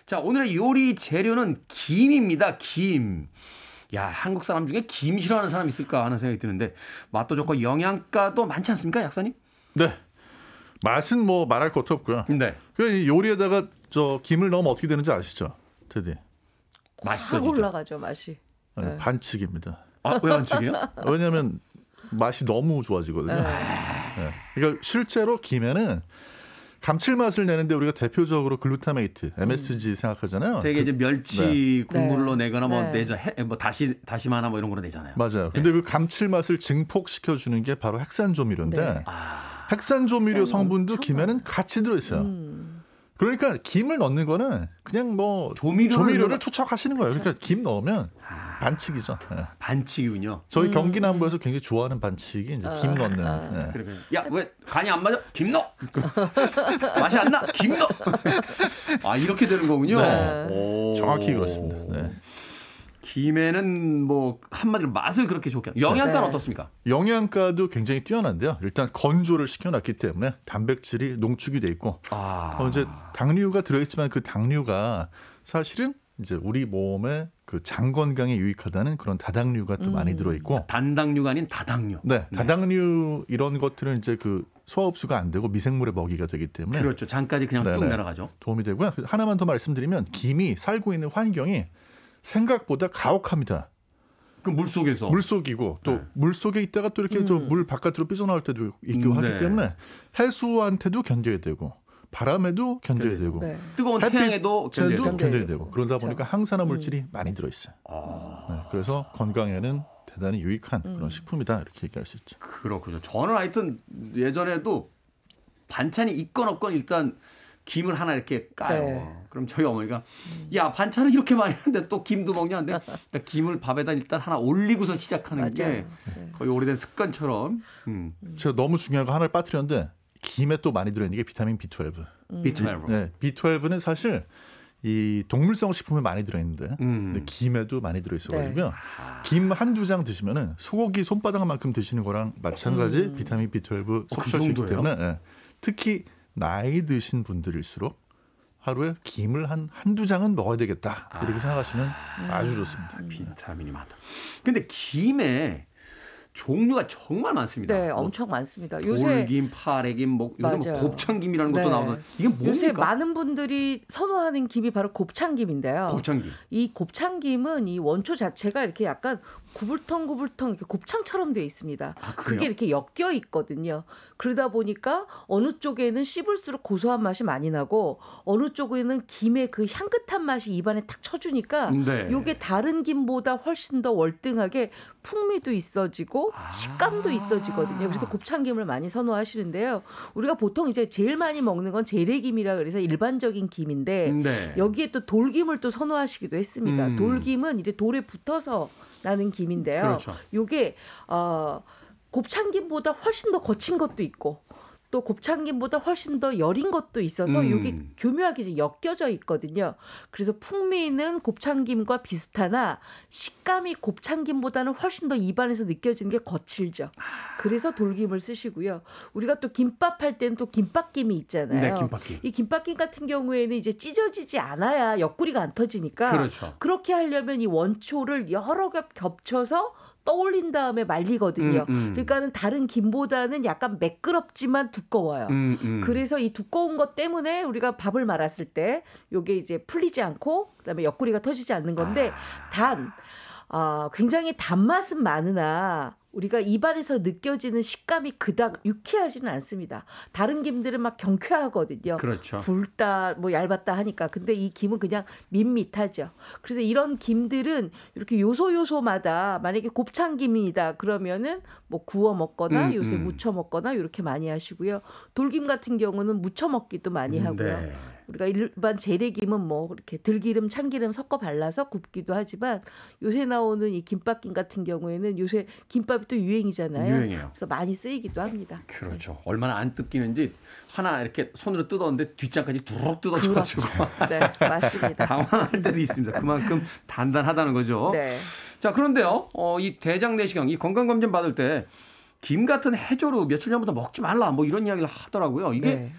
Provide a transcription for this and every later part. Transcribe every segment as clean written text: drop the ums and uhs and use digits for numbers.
자, 오늘의 요리 재료는 김입니다. 김. 야, 한국 사람 중에 김 싫어하는 사람 있을까 하는 생각이 드는데 맛도 좋고 영양가도 많지 않습니까, 약사님? 네. 맛은 뭐 말할 것도 없고요. 네. 그 요리에다가 저 김을 넣으면 어떻게 되는지 아시죠? 테디. 맛있어지죠. 확 올라가죠, 맛이. 아니, 네. 반칙입니다. 아, 왜 반칙이에요? 왜냐하면 맛이 너무 좋아지거든요. 네. 그러니까 실제로 김에는 감칠맛을 내는데 우리가 대표적으로 글루타메이트, MSG 생각하잖아요. 되게 이제 멸치 국물로 네. 내거나 뭐 네. 내죠. 뭐 다시마나 뭐 이런 거로 내잖아요. 맞아요. 근데 그 감칠맛을 증폭시켜 주는 게 바로 핵산조미료인데 네. 핵산조미료 성분도 엄청 김에는 같이 들어 있어요. 그러니까 김을 넣는 거는 그냥 뭐 조미료를 투척하시는 거예요. 그러니까 김 넣으면 반칙이죠. 네. 반칙이군요. 저희 경기 남부에서 굉장히 좋아하는 반칙이 이제 김 넣는. 네. 그러니까 야, 왜 간이 안 맞아? 김 넣어. 맛이 안 나? 김 넣어. 아, 이렇게 되는 거군요. 네. 오. 정확히 그렇습니다. 네. 김에는 뭐 한마디로 맛을 그렇게 좋게 하는. 영양가는 네. 어떻습니까? 영양가도 굉장히 뛰어난데요. 일단 건조를 시켜놨기 때문에 단백질이 농축이 돼 있고 이제 당류가 들어있지만 그 당류가 사실은 이제 우리 몸의 그 장 건강에 유익하다는 그런 다당류가 또 많이 들어있고 단당류가 아닌 다당류. 네, 다당류 이런 것들은 이제 그 소화 흡수가 안 되고 미생물의 먹이가 되기 때문에 그렇죠. 장까지 그냥 쭉 내려가죠. 도움이 되고요. 하나만 더 말씀드리면 김이 살고 있는 환경이 생각보다 가혹합니다. 그 물속에서. 물속이고 또 물속에 있다가 또 이렇게 저 물 바깥으로 삐져나올 때도 있고 하기 때문에 해수한테도 견뎌야 되고 바람에도 견뎌야 되고 뜨거운 태양에도 견뎌야 되고 그러다 보니까 항산화 물질이 많이 들어있어요. 네, 그래서 건강에는 대단히 유익한 그런 식품이다 이렇게 얘기할 수 있죠. 그렇군요. 저는 하여튼 예전에도 반찬이 있건 없건 일단 김을 하나 이렇게 까요. 네. 그럼 저희 어머니가 야, 반찬을 이렇게 많이 하는데 또 김도 먹냐는데 김을 밥에다 일단 하나 올리고서 시작하는 게 거의 오래된 습관처럼. 제가 너무 중요한 거 하나를 빠뜨렸는데 김에 또 많이 들어있는 게 비타민 B12. B12. 네, B12는 사실 이 동물성 식품에 많이 들어있는데 근데 김에도 많이 들어있어가지고요. 김 한두 장 드시면은 소고기 손바닥만큼 드시는 거랑 마찬가지 비타민 B12 섭취하시기 때문에 특히 나이 드신 분들일수록 하루에 김을 한두 장은 먹어야 되겠다. 이렇게 생각하시면 아주 좋습니다. 비타민이 많다. 근데 김에 종류가 정말 많습니다. 네, 엄청 많습니다. 요새 돌김, 파래김, 뭐 요새 뭐 곱창김이라는 것도 나오는. 이게 뭡니까? 요새 많은 분들이 선호하는 김이 바로 곱창김인데요. 곱창김. 이 곱창김은 이 원초 자체가 이렇게 약간 구불텅구불텅 이렇게 곱창처럼 되어 있습니다. 그게 이렇게 엮여 있거든요. 그러다 보니까 어느 쪽에는 씹을수록 고소한 맛이 많이 나고 어느 쪽에는 김의 그 향긋한 맛이 입안에 탁 쳐주니까 이게 다른 김보다 훨씬 더 월등하게 풍미도 있어지고 식감도 있어지거든요. 그래서 곱창김을 많이 선호하시는데요. 우리가 보통 이제 제일 많이 먹는 건 재래김이라 그래서 일반적인 김인데 여기에 또 돌김을 또 선호하시기도 했습니다. 돌김은 이제 돌에 붙어서 나는 김인데요. 그렇죠. 요게 곱창김보다 훨씬 더 거친 것도 있고 또 곱창김보다 훨씬 더 여린 것도 있어서 이게 교묘하게 이제 엮여져 있거든요. 그래서 풍미는 곱창김과 비슷하나 식감이 곱창김보다는 훨씬 더 입안에서 느껴지는 게 거칠죠. 그래서 돌김을 쓰시고요. 우리가 또 김밥 할 때는 또 김밥김이 있잖아요. 네, 김밥김. 이 김밥김 같은 경우에는 이제 찢어지지 않아야 옆구리가 안 터지니까 그렇죠. 그렇게 하려면 이 원초를 여러 겹 겹쳐서 떠올린 다음에 말리거든요. 그러니까는 다른 김보다는 약간 매끄럽지만 두꺼워요. 그래서 이 두꺼운 것 때문에 우리가 밥을 말았을 때 이게 이제 풀리지 않고 그다음에 옆구리가 터지지 않는 건데 굉장히 단맛은 많으나 우리가 입안에서 느껴지는 식감이 그닥 유쾌하지는 않습니다. 다른 김들은 막 경쾌하거든요. 그렇죠. 굵다, 뭐 얇았다 하니까. 근데 이 김은 그냥 밋밋하죠. 그래서 이런 김들은 이렇게 요소요소마다 만약에 곱창김이다 그러면은 뭐 구워 먹거나 요새 무쳐 먹거나 이렇게 많이 하시고요. 돌김 같은 경우는 무쳐 먹기도 많이 하고요. 우리가 일반 재래김은 뭐 이렇게 들기름, 참기름 섞어 발라서 굽기도 하지만 요새 나오는 이 김밥김 같은 경우에는 요새 김밥이 또 유행이잖아요. 유행이에요. 그래서 많이 쓰이기도 합니다. 그렇죠. 얼마나 안 뜯기는지 하나 이렇게 손으로 뜯었는데 뒷장까지 두룩 뜯어져가지고. 네, 맞습니다. 당황할 때도 있습니다. 그만큼 단단하다는 거죠. 네. 자, 그런데요. 이 대장 내시경, 이 건강검진 받을 때 김 같은 해조류 며칠 전부터 먹지 말라 뭐 이런 이야기를 하더라고요. 이게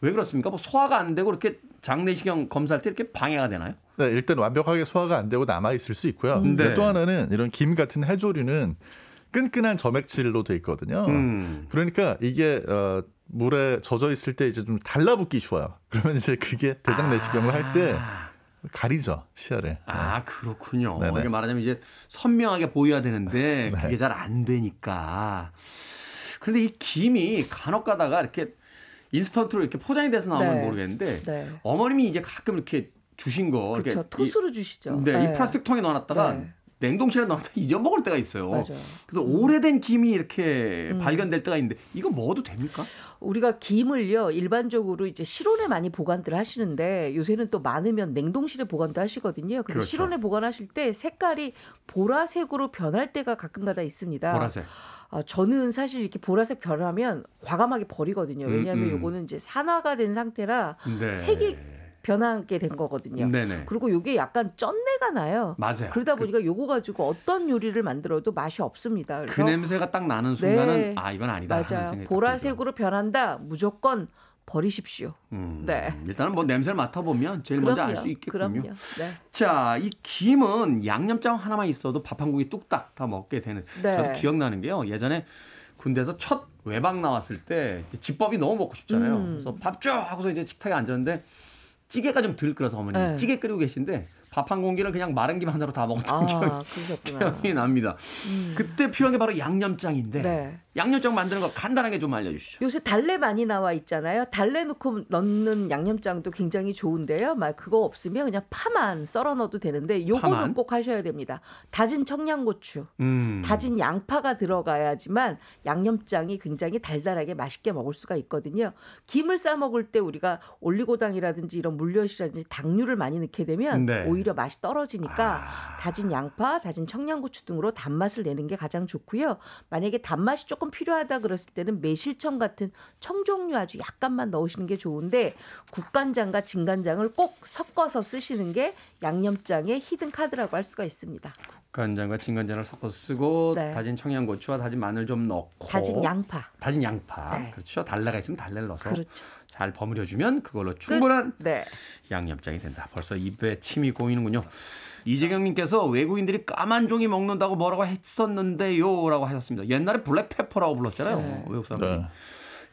왜 그렇습니까? 뭐 소화가 안 되고 이렇게 장내시경 검사할 때 이렇게 방해가 되나요? 네, 일단 완벽하게 소화가 안 되고 남아 있을 수 있고요. 네. 또 하나는 이런 김 같은 해조류는 끈끈한 점액질로 돼 있거든요. 그러니까 이게 물에 젖어 있을 때 이제 좀 달라붙기 쉬워요. 그러면 이제 그게 대장 내시경을 할 때 가리죠, 시야를. 아, 그렇군요. 네네. 이게 말하자면 이제 선명하게 보여야 되는데 네. 그게 잘 안 되니까. 그런데 이 김이 간혹 가다가 이렇게 인스턴트로 이렇게 포장이 돼서 나오면 네. 모르겠는데 네. 어머님이 이제 가끔 이렇게 주신 거 그렇죠. 이렇게 토수로 주시죠. 네, 네. 이 플라스틱 통에 넣어놨다가 네. 냉동실에 넣어놨다가 잊어먹을 때가 있어요. 맞아요. 그래서 오래된 김이 이렇게 발견될 때가 있는데 이거 먹어도 됩니까? 우리가 김을요 일반적으로 이제 실온에 많이 보관들 하시는데 요새는 또 많으면 냉동실에 보관도 하시거든요. 근데 그렇죠. 실온에 보관하실 때 색깔이 보라색으로 변할 때가 가끔가다 있습니다. 보라색. 저는 사실 이렇게 보라색 변하면 과감하게 버리거든요. 왜냐하면 요거는 이제 산화가 된 상태라 네. 색이 변하게 된 거거든요. 네네. 그리고 요게 약간 쩐내가 나요. 맞아요. 그러다 보니까 요거 가지고 어떤 요리를 만들어도 맛이 없습니다. 그 그래서 냄새가 딱 나는 순간은 네. 아 이건 아니다 하는 맞아요. 생각이 보라색으로 변한다. 무조건 버리십시오. 네. 일단은 뭐 냄새를 맡아보면 제일 먼저 알 수 있겠군요. 그럼요. 네. 자, 이 김은 양념장 하나만 있어도 밥 한 공기 뚝딱 다 먹게 되는. 네. 저도 기억나는 게요. 예전에 군대에서 첫 외박 나왔을 때 집밥이 너무 먹고 싶잖아요. 그래서 밥 쭉 하고서 이제 식탁에 앉았는데 찌개가 좀 덜 끓어서 어머님이 네. 찌개 끓이고 계신데 밥 한 공기를 그냥 마른 김 하나로 다 먹었던 그러셨구나. 기억이 납니다. 그때 필요한 게 바로 양념장인데 네. 양념장 만드는 거 간단하게 좀 알려주시죠. 요새 달래 많이 나와 있잖아요. 달래 넣고 넣는 양념장도 굉장히 좋은데요. 막 그거 없으면 그냥 파만 썰어 넣어도 되는데 요거는 파만? 꼭 하셔야 됩니다. 다진 청양고추, 다진 양파가 들어가야지만 양념장이 굉장히 달달하게 맛있게 먹을 수가 있거든요. 김을 싸 먹을 때 우리가 올리고당이라든지 이런 물엿이라든지 당류를 많이 넣게 되면 네. 오히려 맛이 떨어지니까 다진 양파, 다진 청양고추 등으로 단맛을 내는 게 가장 좋고요. 만약에 단맛이 조금 필요하다 그랬을 때는 매실청 같은 청종류 아주 약간만 넣으시는 게 좋은데 국간장과 진간장을 꼭 섞어서 쓰시는 게 양념장의 히든 카드라고 할 수가 있습니다. 국간장과 진간장을 섞어서 쓰고 네. 다진 청양고추와 다진 마늘 좀 넣고 다진 양파. 다진 양파. 네. 그렇죠. 달래가 있으면 달래를 넣어서 그렇죠. 잘 버무려주면 그걸로 충분한 네. 양념장이 된다. 벌써 입에 침이 고이는군요. 이재경님께서 외국인들이 까만 종이 먹는다고 뭐라고 했었는데요라고 하셨습니다. 옛날에 블랙페퍼라고 불렀잖아요. 네. 외국 사람들이. 네.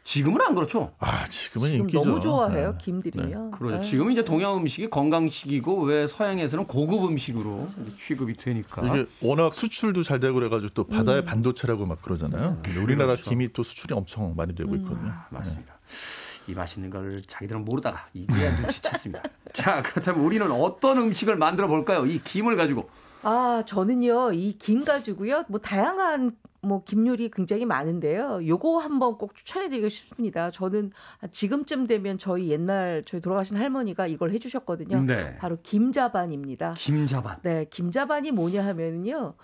지금은 안 그렇죠. 지금은 지금 인기죠. 너무 좋아해요. 네. 김들이면. 그러죠. 네. 지금은 이제 동양 음식이 건강식이고 왜 서양에서는 고급 음식으로 이제 취급이 되니까. 이게 워낙 수출도 잘 되고 그래가지고 또 바다의 반도체라고 막 그러잖아요. 근데 우리나라 그렇죠. 김이 또 수출이 엄청 많이 되고 있거든요. 맞습니다. 이 맛있는 걸 자기들은 모르다가 이제야 눈치챘습니다. 자, 그렇다면 우리는 어떤 음식을 만들어 볼까요? 이 김을 가지고. 저는요, 이 김 가지고요, 뭐 다양한 김 요리 굉장히 많은데요. 요거 한번 꼭 추천해드리고 싶습니다. 저는 지금쯤 되면 저희 돌아가신 할머니가 이걸 해주셨거든요. 네. 바로 김자반입니다. 김자반. 네, 김자반이 뭐냐 하면은요,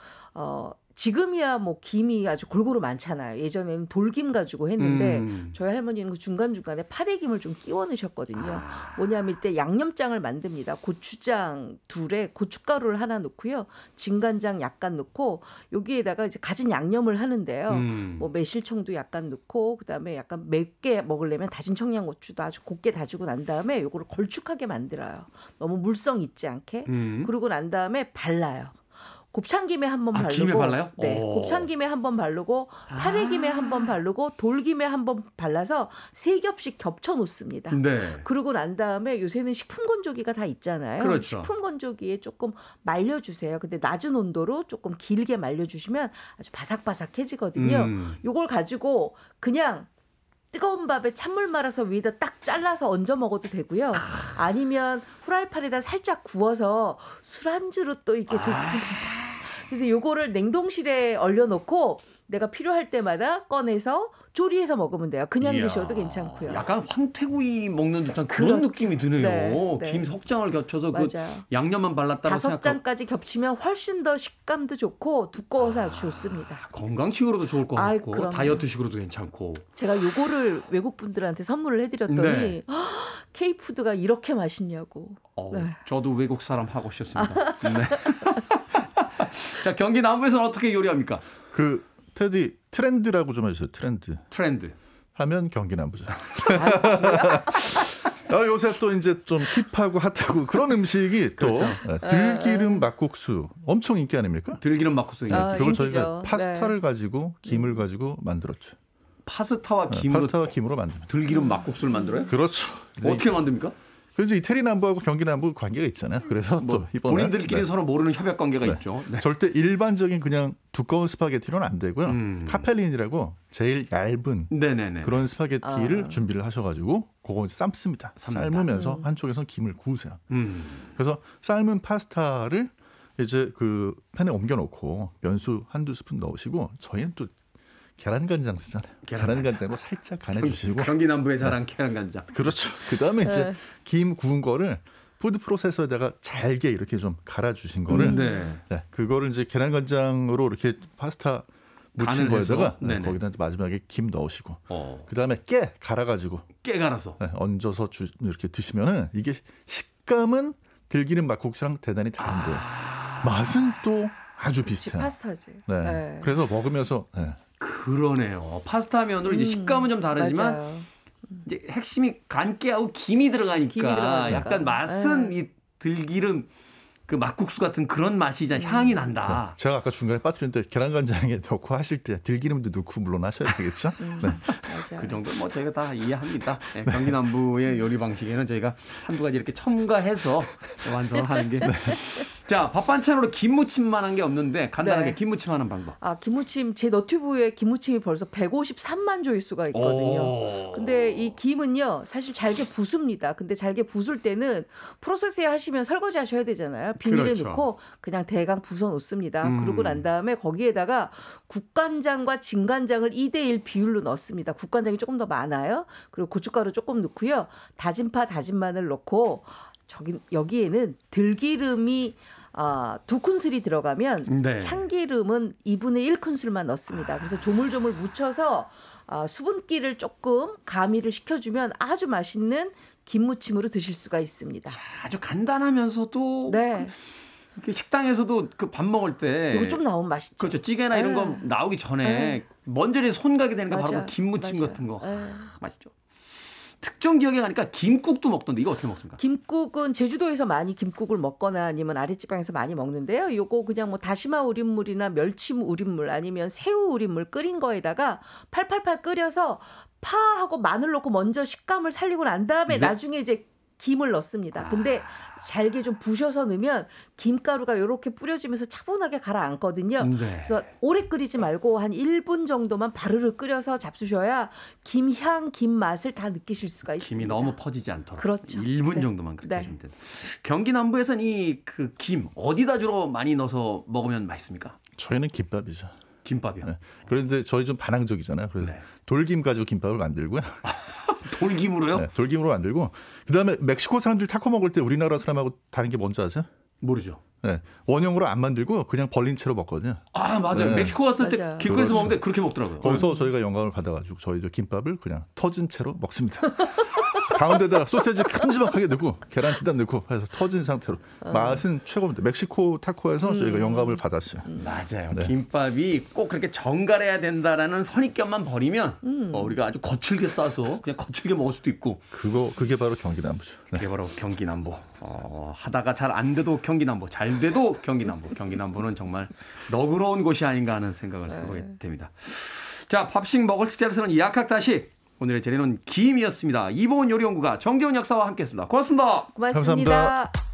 지금이야 김이 아주 골고루 많잖아요. 예전에는 돌김 가지고 했는데 저희 할머니는 그 중간중간에 파래김을 좀 끼워 넣으셨거든요. 뭐냐면 이때 양념장을 만듭니다. 고추장 둘에 고춧가루를 하나 넣고요. 진간장 약간 넣고 여기에다가 이제 가진 양념을 하는데요. 뭐 매실청도 약간 넣고 그다음에 약간 맵게 먹으려면 다진 청양고추도 아주 곱게 다지고 난 다음에 요거를 걸쭉하게 만들어요. 너무 물성 있지 않게. 그러고 난 다음에 발라요. 곱창김에 한번 바르고, 김에 발라요? 네, 곱창김에 한번 바르고, 파래김에 한번 바르고, 돌김에 한번 발라서 3겹씩 겹쳐 놓습니다. 네. 그러고 난 다음에 요새는 식품 건조기가 다 있잖아요. 그렇죠. 식품 건조기에 조금 말려주세요. 근데 낮은 온도로 조금 길게 말려주시면 아주 바삭바삭해지거든요. 요걸 가지고 그냥 뜨거운 밥에 찬물 말아서 위에다 딱 잘라서 얹어 먹어도 되고요. 아니면 후라이팬에다 살짝 구워서 술안주로 또 이게 좋습니다. 그래서 요거를 냉동실에 얼려놓고 내가 필요할 때마다 꺼내서 조리해서 먹으면 돼요. 그냥 드셔도 괜찮고요. 약간 황태구이 먹는 듯한 그런 느낌이 드네요. 네. 김 석장을 겹쳐서 맞아요. 그 양념만 발랐다고 5장까지 겹치면 훨씬 더 식감도 좋고 두꺼워서 아주 좋습니다. 건강식으로도 좋을 것 같고 그럼요. 다이어트식으로도 괜찮고. 제가 요거를 외국 분들한테 선물을 해드렸더니 네. K푸드가 이렇게 맛있냐고. 네. 저도 외국 사람 하고 싶습니다. 네. 자, 경기 남부에서는 어떻게 요리합니까? 테디 트렌드라고 좀 해주세요. 트렌드 하면 경기 남부죠. 요새 또 이제 좀 힙하고 핫하고 그런 음식이 또 그렇죠. 들기름 막국수 엄청 인기 아닙니까? 들기름 막국수. 그걸 저희가 파스타를 가지고 김을 가지고 만들었죠. 파스타와 김으로 만듭니다. 들기름 막국수를 만들어요? 그렇죠. 어떻게 만듭니까? 그래서 이태리 남부하고 경기 남부 관계가 있잖아요. 그래서 또 이번에 본인들끼리 서로 모르는 협약 관계가 있죠. 네. 절대 일반적인 그냥 두꺼운 스파게티로는 안 되고요. 카펠린이라고 제일 얇은 그런 스파게티를 준비를 하셔가지고 그거 삶습니다. 삶으면서 한쪽에서는 김을 구우세요. 그래서 삶은 파스타를 이제 그 팬에 옮겨놓고 면수 한두 스푼 넣으시고 저희는 또 계란간장 쓰잖아요. 계란간장으로 살짝 간해주시고. 경기 남부의 자랑 계란간장. 그렇죠. 그다음에 이제 김 구운 거를 푸드 프로세서에다가 잘게 이렇게 좀 갈아주신 거를 그거를 이제 계란간장으로 이렇게 파스타 묻힌 거에다가 거기다 마지막에 김 넣으시고 그다음에 깨 갈아가지고 깨 갈아서 얹어서 이렇게 드시면은 이게 식감은 들기름 막국수랑 대단히 다른데 맛은 또 아주 비슷해요. 파스타지. 그래서 먹으면서 그러네요. 파스타면으로 이제 식감은 좀 다르지만 이제 핵심이 간깨하고 김이 들어가니까 약간 맛은 이 들기름 그 막국수 같은 그런 맛이 향이 난다. 제가 아까 중간에 빠뜨렸는데 계란간장에 넣고 하실 때 들기름도 넣고 물론 하셔야 되겠죠. 그 정도 뭐 저희가 다 이해합니다. 경기 남부의 요리 방식에는 저희가 한두 가지 이렇게 첨가해서 완성을 하는 게. 자, 밥 반찬으로 김무침만한 게 없는데 간단하게 김무침하는 방법. 김무침 제 너튜브에 김무침이 벌써 153만 조회수가 있거든요. 근데 이 김은요 사실 잘게 부습니다. 근데 잘게 부술 때는 프로세스에 하시면 설거지 하셔야 되잖아요. 비닐에 넣고 그냥 대강 부숴 놓습니다. 그러고 난 다음에 거기에다가 국간장과 진간장을 2대1 비율로 넣습니다. 국간장이 조금 더 많아요. 그리고 고춧가루 조금 넣고요. 다진 파, 다진 마늘 넣고 여기에는 들기름이 2큰술이 들어가면 참기름은 2분의 1큰술만 넣습니다. 그래서 조물조물 묻혀서 수분기를 조금 가미를 시켜주면 아주 맛있는 김무침으로 드실 수가 있습니다. 아주 간단하면서도 그 식당에서도 그 밥 먹을 때 이거 좀 나오면 맛있죠. 그렇죠. 찌개나 이런 거 나오기 전에 먼저 손 가게 되는 게 바로 그 김무침 같은 거. 맛있죠. 특정 지역에 가니까 김국도 먹던데 이거 어떻게 먹습니까? 김국은 제주도에서 많이 김국을 먹거나 아니면 아랫지방에서 많이 먹는데요. 이거 그냥 뭐 다시마 우린물이나 멸치 우린물 아니면 새우 우린물 끓인 거에다가 팔팔팔 끓여서 파하고 마늘 넣고 먼저 식감을 살리고 난 다음에 나중에 이제 김을 넣습니다. 근데 잘게 좀 부셔서 넣으면 김가루가 이렇게 뿌려지면서 차분하게 가라앉거든요. 그래서 오래 끓이지 말고 한 1분 정도만 바르르 끓여서 잡수셔야 김향, 김맛을 다 느끼실 수가 있습니다. 김이 너무 퍼지지 않도록. 그렇죠. 1분 정도만 그렇게 해주면 됩니다. 경기 남부에서는 이 그 김 어디다 주로 많이 넣어서 먹으면 맛있습니까? 저희는 김밥이죠. 김밥이요? 그런데 저희 좀 반항적이잖아요. 그래서 돌김 가지고 김밥을 만들고요. 돌김으로요? 돌김으로 만들고 그다음에 멕시코 사람들 타코 먹을 때 우리나라 사람하고 다른 게 뭔지 아세요? 모르죠. 원형으로 안 만들고 그냥 벌린 채로 먹거든요. 맞아요. 멕시코 갔을 때 길거리에서 먹는데 그렇게 먹더라고요. 거기서 저희가 영감을 받아가지고 저희도 김밥을 그냥 터진 채로 먹습니다. 가운데다가 소세지 큼지막하게 넣고 계란치단 넣고 해서 터진 상태로 맛은 최고입니다. 멕시코 타코에서 저희가 영감을 받았어요. 맞아요. 김밥이 꼭 그렇게 정갈해야 된다라는 선입견만 버리면 우리가 아주 거칠게 싸서 그냥 거칠게 먹을 수도 있고 그게 바로 경기 남부죠. 그게 바로 경기 남부. 하다가 잘 안 돼도 경기 남부, 잘 돼도 경기 남부. 경기 남부는 정말 너그러운 곳이 아닌가 하는 생각을 해보게 됩니다. 자, 밥식 먹을 식자리에서는 약학다식. 오늘의 재료는 김이었습니다. 이보은 요리연구가 정겨운 역사와 함께했습니다. 고맙습니다. 고맙습니다. 감사합니다.